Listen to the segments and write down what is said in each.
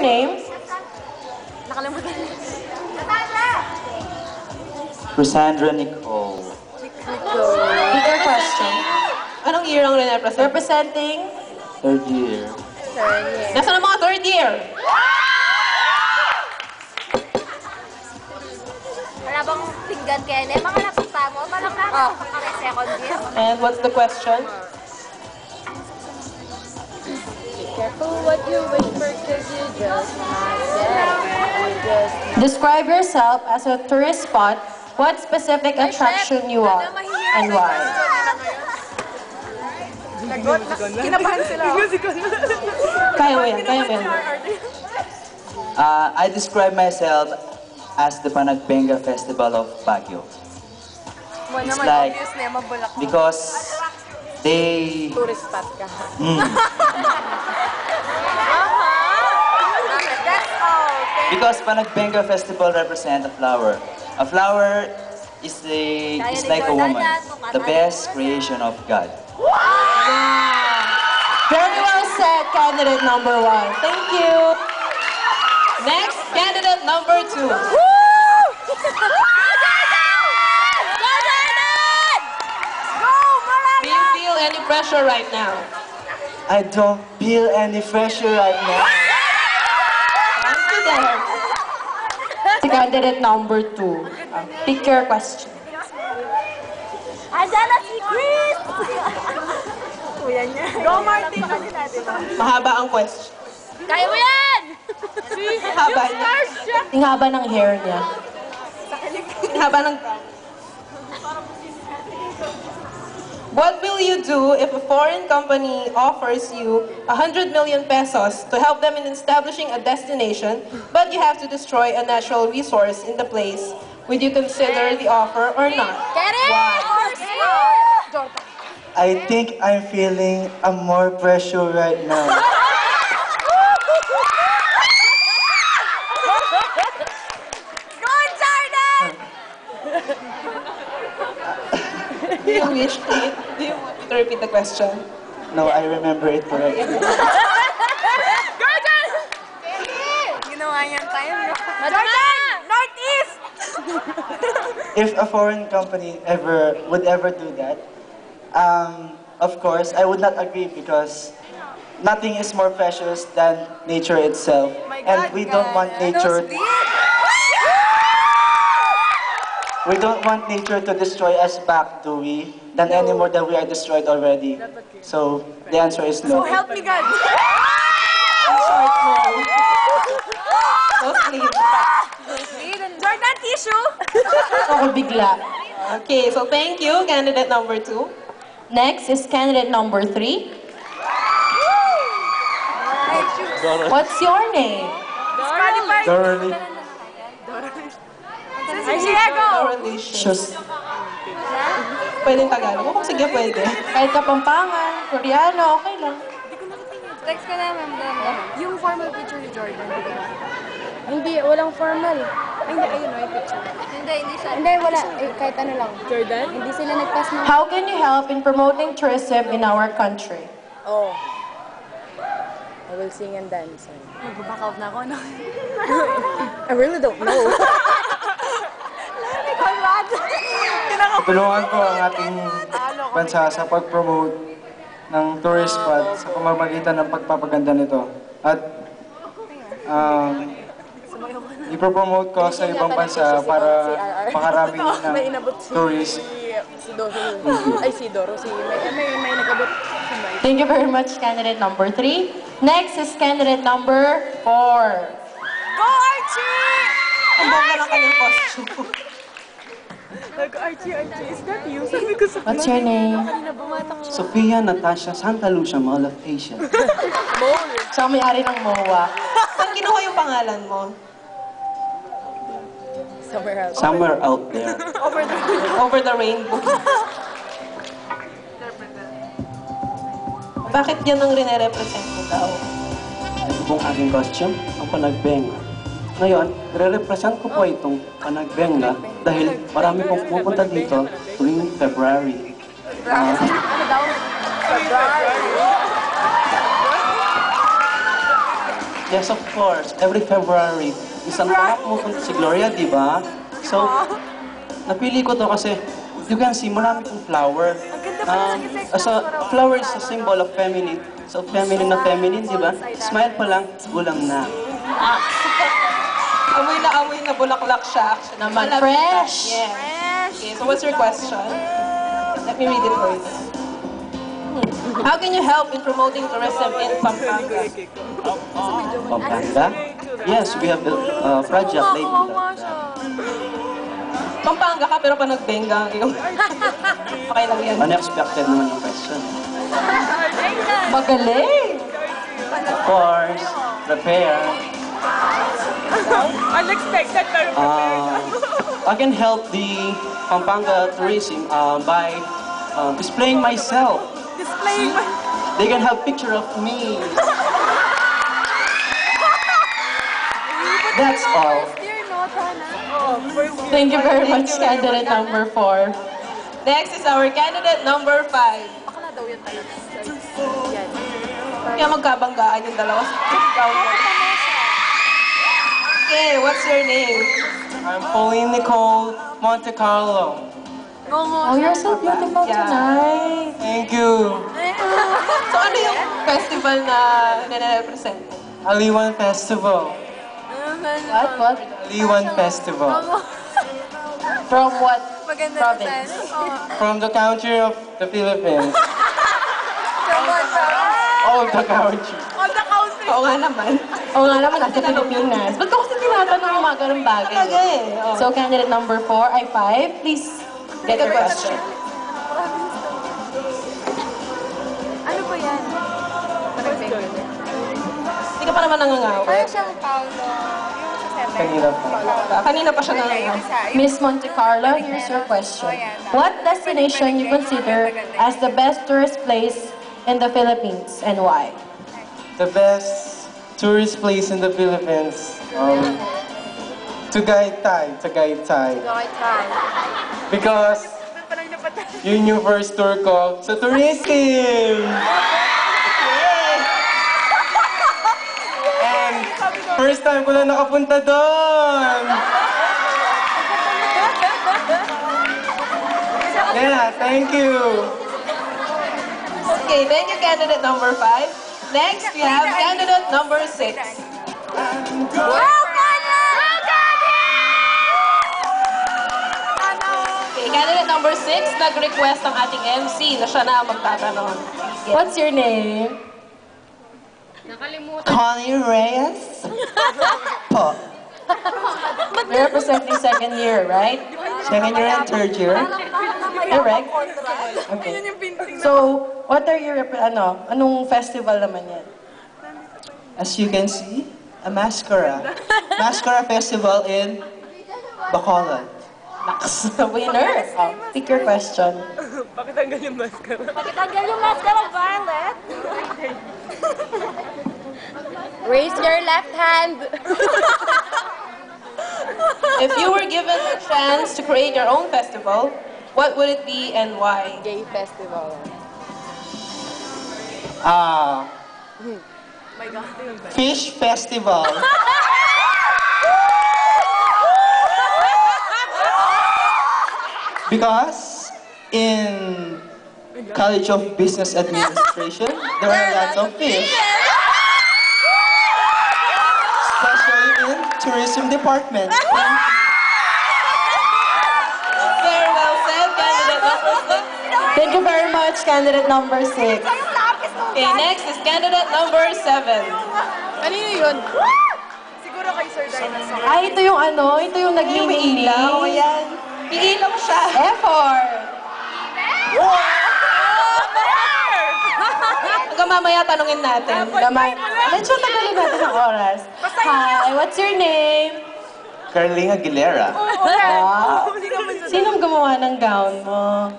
name? Nakalimutan niya. Cassandra Nicole. Bigger question. Anong year ang represent? Representing? Third year. Nasaan ang mga third year? Wala bang pinggan Kene? Mga napunta mo? Parang nakakapang second year. And what's the question? Careful what you wish for, cause you just might get. Describe yourself as a tourist spot. What specific attraction you are and why? Kinabahan sila. Kaya mo yan, kaya mo yan. I describe myself as the Panagbenga Festival of Baguio. It's like, because they... Tourist spot ka. Because Panagbenga Festival represents a flower. A flower is like a woman, the best creation of God. Very well said, candidate number 1. Thank you. Next, candidate number 2. Do you feel any pressure right now? I don't feel any pressure right now. Confident. Candidate number 2. Pick your question. Andiyan na si Chris! Kuya niya. Go Martin! Mahaba ang question. Kaya mo yan! Haba niya. Ang haba ng hair niya. Ang haba ng... What will you do if a foreign company offers you 100 million pesos to help them in establishing a destination, but you have to destroy a natural resource in the place? Would you consider the offer or not? Get it! Why? I think I'm feeling a more pressure right now. Good, Jordan! Do you wish to repeat the question? No, I remember it correctly. Jordan! Ginawa niyan tayo. Jordan! Northeast! If a foreign company would ever do that, of course, I would not agree because nothing is more precious than nature itself. And we don't want nature... We don't want nature to destroy us back, do we? Than anymore than we are destroyed already. So, the answer is no. So help me God! Short no. No sleep. Jordan, tissue! Ako bigla. Okay, so thank you, candidate number 2. Next is candidate number 3. What's your name? Spotify! Thoroughly. Diego! Just Pwedeng Tagalog. Kung sige, pwede. Kahit Kapampangan, Koreano, okay lang. Text ka namin. Yung formal picture ni Jordan. Hindi, walang formal. Ay, hindi, ayun, may picture. Hindi siya. Hindi, wala. Eh, kahit ano lang. Jordan? Hindi sila nag-pass ng... How can you help in promoting tourism in our country? Oh. I will sing and dance. Mag-back out na ako, no? I really don't know. tulungan ko ang ating bansa sa pag-promote ng tourist spot sa pamamagitan ng pagpapaganda nito. At ipopromote ko sa ibang bansa para makarami ng tourist. Si Doro. Ay, si Doro. May nag-abot. Thank you very much, candidate number 3. Next is candidate number 4. Go, Archie! Ang bongga ng kanyang costume. Archie, is that you? Sabi ko sa What's your name? Sophia Natasha Santa Lucia, Mall of Asia. Siya ang may-ari ng MOA. Saan kinuha yung pangalan mo? Somewhere out there. Over the rainbow. Bakit yan ang rine-represent mo daw? Ito pong aking costume, ang Panagbenga. Ngayon, re-represent ko po itong Panagbenga dahil marami pong pupunta dito tuwing February. Yes, of course. Every February, isang pa pumupunta si Gloria, di ba? So, napili ko to kasi you can see, marami kong flower. Flower is a symbol of feminine. So, feminine na feminine, di ba? Smile pa lang, gulang na. Amoy na bulaklak siya. Actually. Naman, fresh. Yes. Okay, so what's your question? Let me read it first. How can you help in promoting tourism in Pampanga? Pampanga? Yes, we have the project lately. Pampanga ka pero pa nagbenga ang iyong... Okay lang yan. Unexpected naman yung question. Magaling. Of course, prepare. Unexpected pero I can help the Pampanga tourism by displaying myself. They can have picture of me. That's all. Thank you very much, candidate number 4. Next is our candidate number 5. Bakla daw yun talaga. Yan. Kaya magkabanggaan yung dalawa. Okay, what's your name? I'm Pauline Nicole Monte Carlo. Oh, you're so beautiful tonight. Thank you. So ano yung festival na nire-represent mo? Aliwan Festival. What? Aliwan Festival. From what province? From the country of the Philippines. All the country. Oo nga naman. Oo nga naman, nasa Pilipinas. Ba't ko kasi tinatanong yung mga ganun bagay? Talaga eh. Oh. So, candidate number 4, ay 5. Please get your question. Ano ba yan? Hindi ka pa naman nangangaw. Parang siyang Paulo. Yung sa 7. Kanina pa. Kanina pa siya nangangaw. Miss Monte Carlo, here's your question. What destination you consider as the best tourist place in the Philippines and why? The best tourist place in the Philippines. Tagaytay. Because yun yung first tour ko sa tourism. And first time ko lang nakapunta doon. Yeah, thank you. Okay, thank you, candidate number 5. Next, we have candidate number 6. Okay, candidate number 6, nag-request ang ating MC na siya na ang magtatanong. What's your name? Connie Reyes? Po. You're representing second year, right? Second year and third year? Correct? Okay. So, what are your, anong festival naman yan? As you can see, a mascara. Mascara festival in Bacolod. Naks, winner. Oh, pick your question. Pakitanggal yung mascara. Pakitanggal yung mascara, Violet. Raise your left hand. If you were given a chance to create your own festival, what would it be and why? Gay festival. Fish Festival. Because in College of Business Administration, there are lots of fish. Especially in tourism department. Very well said, candidate number 6. Thank you very much, candidate number 6. Okay, next is candidate number 7. Kanino yun? Siguro kay Sir Dinosaur. Ay, ito yung ito yung naglilinis. Ayan. Iilaw siya. Effort! Hanggang mamaya tanungin natin. Naman, medyo tagalin natin ang oras. Hi, what's your name? Carling Aguilera. Wow. Sinong gumawa ng gown mo?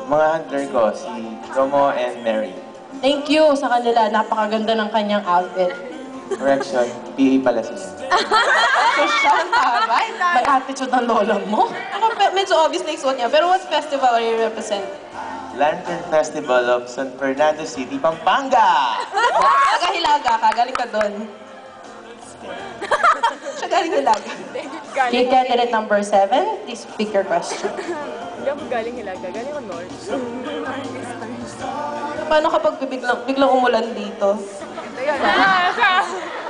Mga hunter ko, si Romo and Mary. Thank you sa kanila. Napakaganda ng kanyang outfit. Correction, PA pala sila. Social taray. May attitude ng lola mo. Ako, medyo obvious na isuot niya. Pero what festival are you representing? Lantern Festival of San Fernando City, Pampanga! Taga-Hilaga ka, galing ka doon. Siya galing Hilaga. Okay, candidate number 7, please pick your question. Hindi ako galing Hilaga, galing ako North. Paano kapag biglang umulan dito?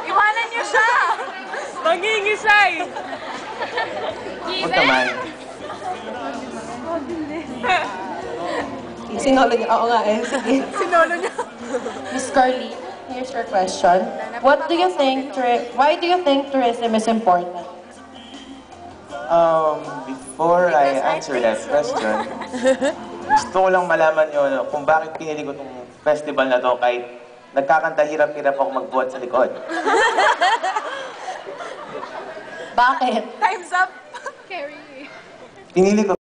Iwanan niyo siya! Mangingisay! Huwag naman. Sinolo niya. Oo nga eh. Sige. Sinolo niya. Miss Carly, here's your question. What do you think, why do you think tourism is important? Before I answer that question, gusto ko lang malaman nyo kung bakit pinili ko itong festival na to kahit nagkakanta hirap-hirap ako magbuhat sa likod. Bakit? Time's up! Pinili ko